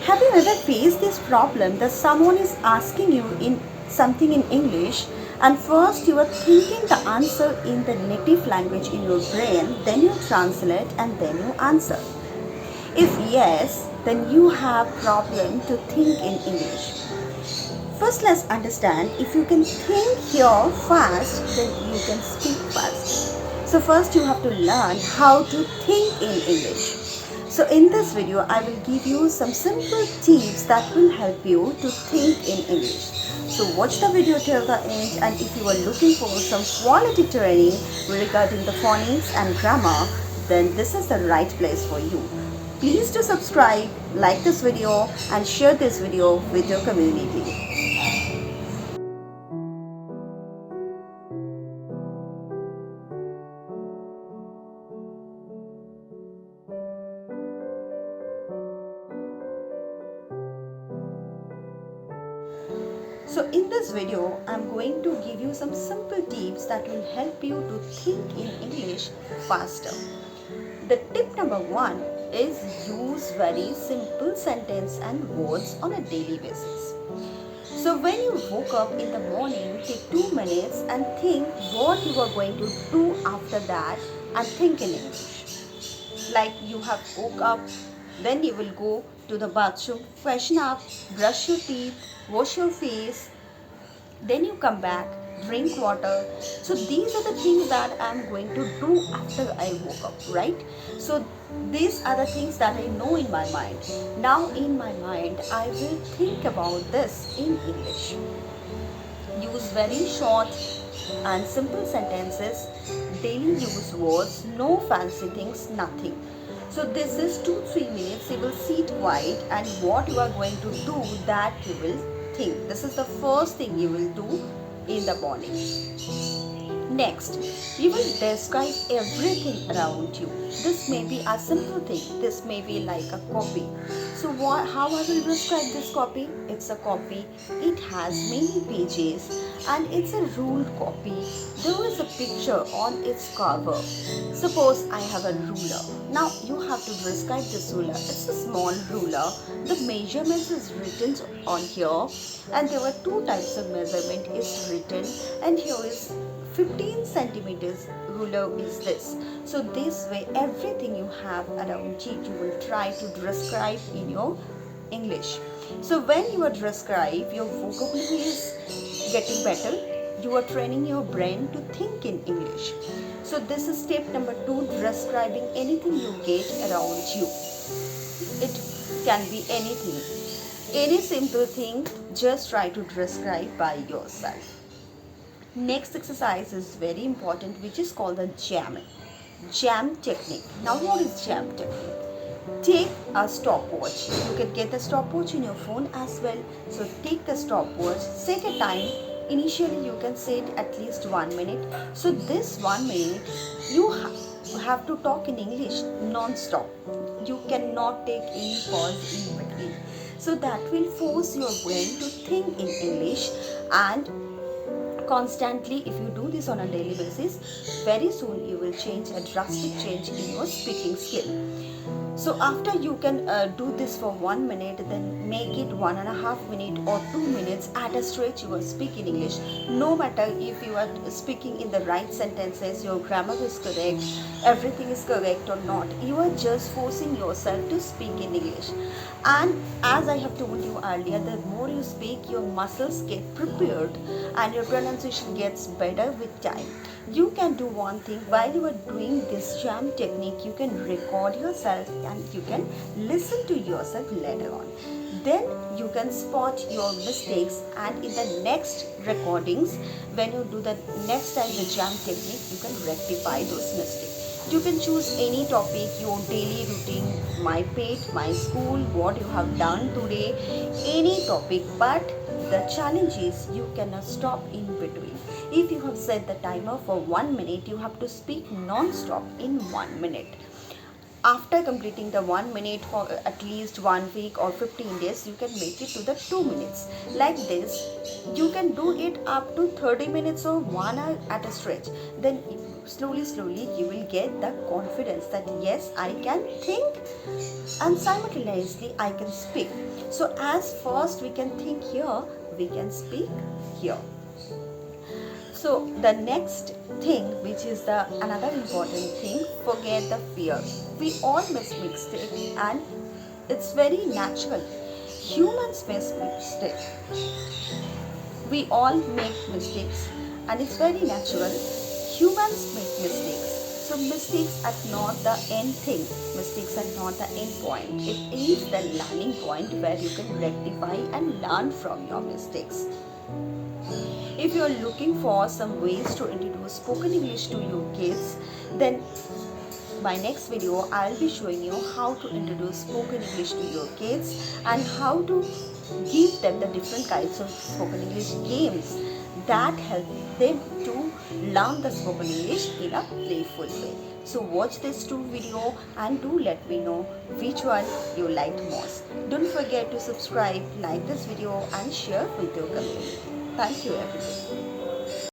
Have you ever faced this problem that someone is asking you in something in English and first you are thinking the answer in the native language in your brain, then you translate and then you answer? If yes, then you have problem to think in English. First, let's understand, if you can think here fast, then you can speak fast. So first you have to learn how to think in English. So in this video, I will give you some simple tips that will help you to think in English. So watch the video till the end, and if you are looking for some quality training regarding the phonics and grammar, then this is the right place for you. Please do subscribe, like this video and share this video with your community. So in this video, I'm going to give you some simple tips that will help you to think in English faster. The tip number 1 is use very simple sentence and words on a daily basis. So when you woke up in the morning, take 2 minutes and think what you are going to do after that and think in English. Like you have woke up, then you will go to the bathroom, freshen up, brush your teeth, wash your face, then you come back, drink water. So these are the things that I'm going to do after I woke up, right? So these are the things that I know in my mind. Now in my mind, I will think about this in English. Use very short and simple sentences, daily use words, no fancy things, nothing. So this is 2-3 minutes, you will sit quiet, and what you are going to do, that you will think. This is the first thing you will do in the morning. Next, you will describe everything around you. This may be a simple thing. This may be like a copy. So how I will describe this copy? It's a copy. It has many pages and it's a ruled copy. There is a picture on its cover. Suppose I have a ruler. Now you have to describe this ruler. It's a small ruler. The measurements is written on here, and there were 2 types of measurement is written, and here is 15 centimeters ruler is this. So this way everything you have around it, you will try to describe in your English. So when you are describe, your vocabulary is getting better. You are training your brain to think in English. So this is step number 2, describing anything you get around you. It can be anything. Any simple thing, just try to describe by yourself. Next exercise is very important, which is called the jam technique. Now what is jam technique? Take a stopwatch. You can get the stopwatch in your phone as well. So take the stopwatch, set a time. Initially you can set at least 1 minute. So this 1 minute you have to talk in English non-stop. You cannot take any pause in between. So that will force your brain to think in English, and constantly, if you do this on a daily basis, very soon you will change a drastic change in your speaking skill. So after you can do this for 1 minute, then make it 1.5 minutes or 2 minutes. At a stretch you will speak in English. No matter if you are speaking in the right sentences, your grammar is correct, everything is correct or not, you are just forcing yourself to speak in English. And as I have told you earlier, the more you speak, your muscles get prepared and your pronunciation gets better with time. You can do one thing: while you are doing this jam technique, you can record yourself and you can listen to yourself later on. Then you can spot your mistakes, and in the next recordings, when you do the next time the jam technique, you can rectify those mistakes. You can choose any topic, your daily routine, my pet, my school, what you have done today, any topic, but the challenge is you cannot stop in between. If you have set the timer for 1 minute, you have to speak non-stop in 1 minute. After completing the 1 minute for at least 1 week or 15 days, you can make it to the 2 minutes. Like this, you can do it up to 30 minutes or 1 hour at a stretch. Then slowly you will get the confidence that yes, I can think and simultaneously I can speak. So as first we can think here, we can speak here. So the next thing, which is the another important thing, forget the fear. We all make mistakes and it's very natural. Humans make mistakes. We all make mistakes and it's very natural. Humans make mistakes. So mistakes are not the end thing. Mistakes are not the end point. It is the learning point where you can rectify and learn from your mistakes. If you are looking for some ways to introduce spoken English to your kids, then my next video I'll be showing you how to introduce spoken English to your kids and how to give them the different kinds of spoken English games that help them to learn the spoken English in a playful way. So watch this video and do let me know which one you liked most. Don't forget to subscribe, like this video and share with your community. Thank you everyone.